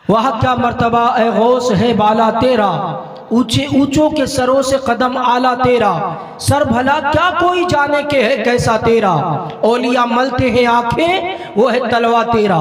वह क्या मर्तबा ए गौस है बाला तेरा, ऊंचे ऊंचों के सरों से कदम आला तेरा, सर भला क्या कोई जाने के है कैसा तेरा, औलिया मलते हैं आंखें वो है तलवा तेरा।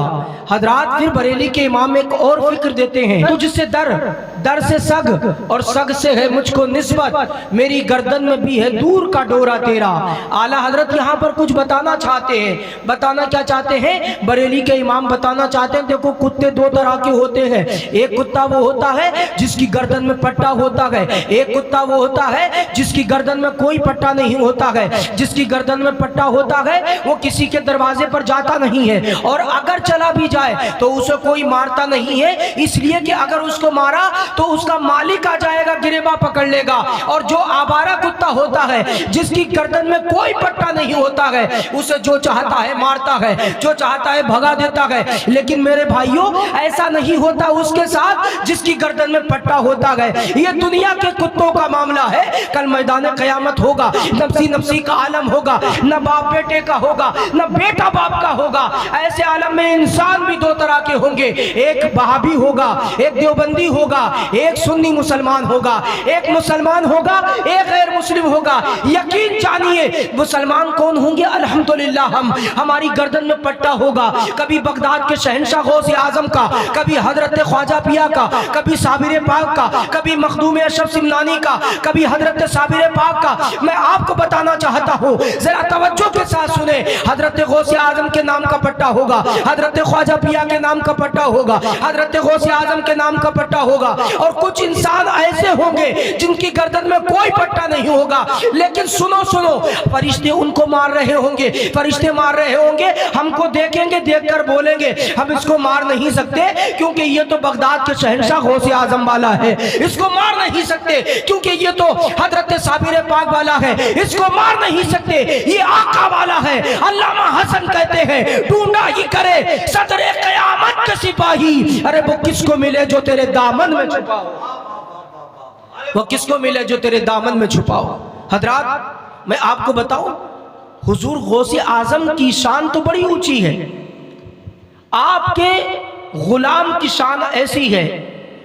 हजरात फिर बरेली के इमाम एक और फिक्र देते हैं, तुझसे दर दर से सग और सग से है मुझको निस्बत, मेरी गर्दन में भी है दूर का डोरा तेरा। आला हजरत यहाँ पर कुछ बताना चाहते हैं। बताना क्या चाहते हैं? बरेली के इमाम बताना चाहते हैं, देखो कुत्ते दो तरह के होते हैं। एक कुत्ता वो होता है जिसकी गर्दन में पट्टा होता है, एक कुत्ता वो होता है जिसकी गर्दन में कोई पट्टा नहीं होता है। जिसकी गर्दन में पट्टा होता है वो किसी के दरवाजे पर जाता नहीं है, और अगर चला भी जाए तो उसे कोई मारता नहीं है, इसलिए कि अगर उसको मारा तो उसका मालिक आ जाएगा, गिरेबा पकड़ लेगा। और जो आवारा कुत्ता होता है जिसकी गर्दन में कोई पट्टा नहीं होता है, उसे जो चाहता है मारता है, जो चाहता है भगा देता है। लेकिन मेरे भाइयों ऐसा नहीं होता उसके साथ जिसकी गर्दन में पट्टा होता है। ये दुनिया के कुत्तों का मामला है। कल मैदान क़यामत होगा, नफ्सी नफ्सी का आलम होगा, न बाप बेटे का होगा, न बेटा बाप का होगा। ऐसे आलम में इंसान भी दो तरह के होंगे, एक वहाबी होगा, एक देवबंदी होगा, एक सुन्नी मुसलमान होगा, एक मुसलमान होगा, एक गैर मुस्लिम होगा। यकीन जानिए मुसलमान कौन होंगे? अल्हम्दुलिल्लाह हमारी गर्दन में पट्टा होगा। कभी बगदाद के शहंशाह गौस आजम का, कभी हजरत ख्वाजा पिया का, कभी साबिर पाक का, कभी मखदूम अशरफ सिमनानी का, कभी हजरत साबिर पाक का। मैं आपको बताना चाहता हूँ, जरा तवज्जो के साथ सुने। हजरत गौस आजम के नाम का पट्टा होगा, हजरत ख्वाजा पिया के नाम का पट्टा होगा, हजरत गौस आजम के नाम का पट्टा होगा। और कुछ इंसान ऐसे होंगे जिनकी गर्दन में कोई पट्टा नहीं होगा, लेकिन सुनो सुनो, फरिश्ते उनको मार रहे होंगे, फरिश्ते मार रहे होंगे, हमको देखेंगे, देखकर बोलेंगे हम इसको मार नहीं सकते क्योंकि ये तो बगदाद के शहंशाह गौस आजम वाला है। इसको मार नहीं सकते क्योंकि ये तो हजरत साबिर पाक वाला है। इसको मार नहीं सकते, ये आका वाला है। अल्लामा हसन कहते हैं, ढूंढा ही करे सदरे क़यामत के सिपाही, अरे वो किसको मिले जो तेरे दामन में छुपाओ, वो किसको मिले जो तेरे दामन में छुपाओ। हजरात मैं आपको बताऊं, हुजूर गौसे आजम की शान तो बड़ी ऊंची है। आपके गुलाम की शान ऐसी है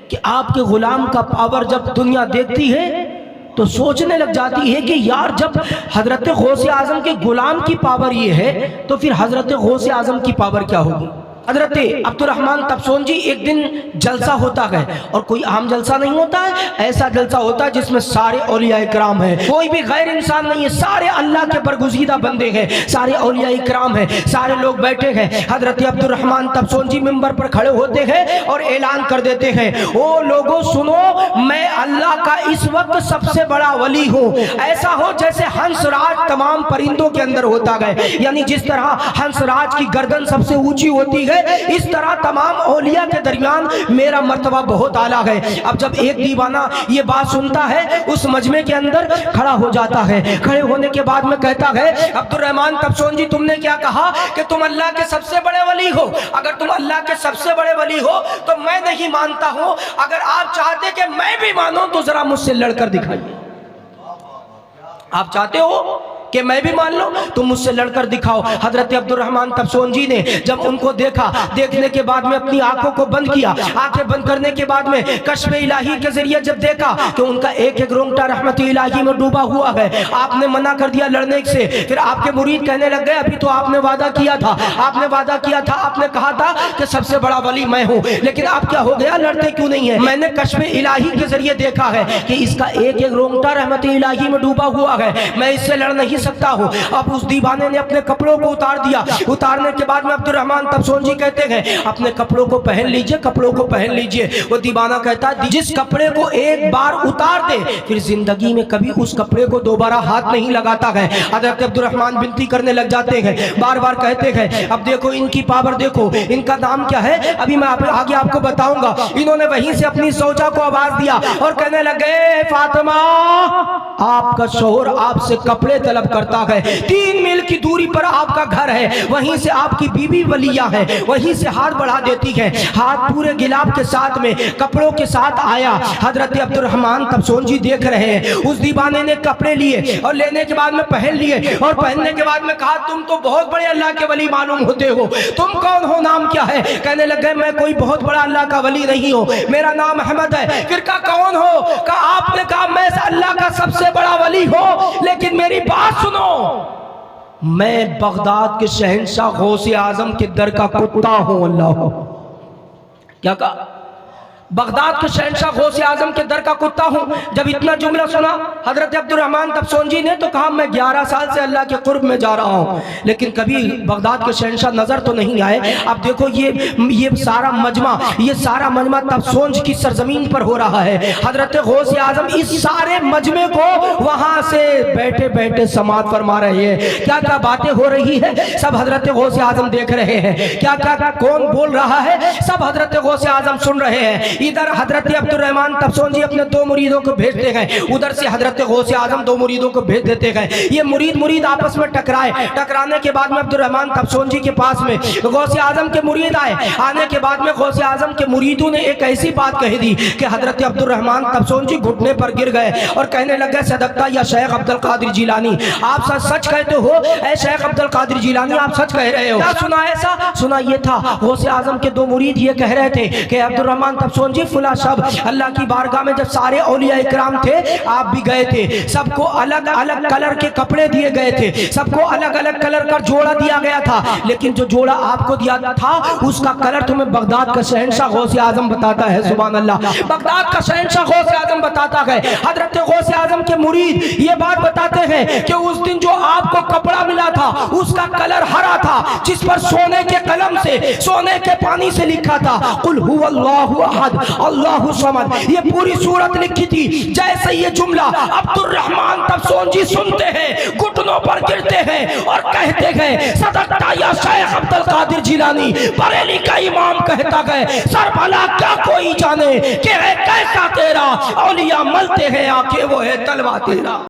कि आपके गुलाम का पावर जब दुनिया देखती है तो सोचने लग जाती है कि यार जब हजरत गौसे आजम के गुलाम की पावर ये है तो फिर हजरत गौसे आजम की पावर क्या होगी। हजरत अब्दुर्रहमान तबसोंजी एक दिन जलसा होता है, और कोई आम जलसा नहीं होता है, ऐसा जलसा होता है जिसमें सारे औलिया इकराम हैं, कोई भी गैर इंसान नहीं है, सारे अल्लाह के बरगुज़ीदा बंदे हैं, सारे औलिया इकराम हैं, सारे लोग बैठे हैं। हजरत अब्दुर्रहमान तबसोंजी मिंबर पर खड़े होते हैं और ऐलान कर देते हैं, ओ लोगों सुनो, मैं अल्लाह का इस वक्त सबसे बड़ा वली हूँ। ऐसा हो जैसे हंसराज तमाम परिंदों के अंदर होता है, यानी जिस तरह हंसराज की गर्दन सबसे ऊंची होती है, इस तरह तमाम औलिया के दरमियान मेरा मर्तबा बहुत आला है। अब जब एक दीवाना ये बात सुनता है उस मजमे के अंदर खड़ा हो जाता है। खड़े होने के बाद में कहता है, अब्दुर्रहमान तबसोंजी तुमने क्या कहा कि तुम अल्लाह के सबसे बड़े वली हो? अगर तुम अल्लाह के सबसे बड़े वली हो तो मैं नहीं मानता हूं। अगर आप चाहते कि मैं भी मानूं तो जरा मुझसे लड़कर दिखाइए। आप चाहते हो कि मैं भी मान लो, तुम मुझसे लड़कर दिखाओ। हजरत अब्दुर्रहमान तबसोंजी ने जब उनको देखा, देखने के बाद में अपनी आंखों को बंद किया, आंखें बंद करने के बाद में कश्फ इलाही के जरिए जब देखा कि उनका एक एक रोंगटा रहमत इलाही में डूबा हुआ है, आपने मना कर दिया लड़ने से। फिर आपके मुरीद कहने लग गए, अभी तो आपने वादा किया था, आपने वादा किया था, आपने कहा था कि सबसे बड़ा वली मैं हूँ, लेकिन आप क्या हो गया, लड़ते क्यों नहीं है? मैंने कश्फ इलाही के जरिए देखा है कि इसका एक एक रोंगटा रहमत इलाही में डूबा हुआ है, मैं इससे लड़ नहीं सकता हूँ। अब उस दीवाने ने अपने कपड़ों को उतार दिया। उतारने के बाद में अब्दुर्रहमान तबसोंजी कहते हैं, अपने कपड़ों को पहन लीजिए, कपड़ों को पहन लीजिए। वो दीवाना कहता है, जिस कपड़े को एक बार उतार दे फिर जिंदगी में कभी उस कपड़े को दोबारा हाथ नहीं लगाता है। हजरत अब्दुर्रहमान विनती करने लग जाते हैं, बार बार कहते हैं, अब देखो इनकी पावर देखो, इनका नाम क्या है, अभी मैं आगे आपको बताऊंगा। इन्होंने वहीं से अपनी सौजा को आवाज दिया और कहने लगे, फातिमा आपका शोहर आपसे कपड़े तलब طلب کرتا ہے. 3 میل کی دوری پر آپ کا گھر ہے, وہیں سے آپ کی بیوی ولیہ ہے, وہیں سے ہاتھ بڑھا دیتی ہے. ہاتھ پورے گلاب کے ساتھ میں کپڑوں کے ساتھ آیا. حضرت عبد الرحمن تبسون جی دیکھ رہے ہیں. اس دیوانے نے کپڑے لیے اور لینے کے بعد میں پہن لیے, اور پہننے کے بعد میں کہا تم تو بہت بڑے اللہ کے ولی معلوم ہوتے ہو, تم کون ہو, نام کیا ہے؟ کہنے لگے میں کوئی بہت بڑا اللہ کا ولی نہیں ہوں, میرا نام احمد ہے. پھر کہا کون ہو؟ کہا آپ نے کہا میں اللہ کا سب سے بڑا ولی ہوں, لیکن میری بات سنو, میں بغداد کے شہنشاہ غوث اعظم کے در کا کتا ہوں. اللہ کیا کہا؟ بغداد کے شہنشاہ غوث اعظم کے در کا کتا ہوں. جب اتنا جملہ سنا حضرت عبد الرحمن تبسون جی نے تو کہا میں 11 سال سے اللہ کے قرب میں جا رہا ہوں, لیکن کبھی بغداد کے شہنشاہ نظر تو نہیں آئے. اب دیکھو یہ سارا مجمع تبسون کی سرزمین پر ہو رہا ہے. حضرت غوث اعظم اس سارے مجمع کو وہاں سے بیٹھے بیٹھے سماعت فرما رہے ہیں. کیا کیا باتیں ہو رہی ہے سب حضرت غوث اعظم دیکھ رہے ہیں. کیا کیا کون بول رہا ہے سب حضرت غوث اعظم سن رہے ہیں. ادھر حضرت عبد الرحمن تبسون جی اپنے 2 مریدوں کو بھیجتے ہیں, ادھر سے حضرت غوث اعظم 2 مریدوں کو بھیج دیتے ہیں. یہ مرید آپس میں ٹکرانے کے بعد میں عبد الرحمن تبسون جی کے پاس میں غوث اعظم کے مرید آئے. آنے کے بعد میں غوث اعظم کے مریدوں نے ایک ایسی بات کہہ دی کہ حضرت عبد الرحمن تبسون جی گھٹنے پر گر گئے اور کہنے لگے صدقتا یا شیخ عبد القادر جیلانی, آپ سچ کہتے ہو, اے شیخ عبد القادر جیلانی آپ سچ کہہ رہے ہو. کیا سنا ایسا؟ سنا یہ تھا غوث اعظم کے 2 مرید یہ کہہ رہے تھے کہ عبد الرحمن تبسون جی فلاں شب اللہ کی بارگاہ میں جب سارے اولیاء اکرام تھے آپ بھی گئے تھے, سب کو الگ الگ کلر کے کپڑے دیے گئے تھے, سب کو الگ الگ کلر کا جوڑا دیا گیا تھا, لیکن جو جوڑا آپ کو دیا تھا اس کا کلر تمہیں بغداد کا شہنشاہ غوث اعظم بتاتا ہے. سبحان اللہ, بغداد کا شہنشاہ غوث اعظم بتاتا ہے. حضرت غوث اعظم کے مرید یہ بات بتاتے ہیں کہ اس دن جو آپ کو کپڑا ملا تھا اس کا کلر ہرا تھا, جس پر سونے کے قلم سے سونے کے پانی سے لکھا تھا قل هو اللہ احد اللہ صمد. یہ پوری صورت لکھی تھی. جیسے یہ جملہ عبد الرحمن تبسون جی سنتے ہیں, گھٹنوں پر گرتے ہیں اور کہتے ہیں صدقتا یا شیخ عبد القادر جیلانی, بریلی کا امام کہتا ہے سر بھلا کیا کوئی جانے کہ ہے کیسا تیرا, اولیاء ملتے ہیں آنکھیں وہ ہے تلوا تیرا.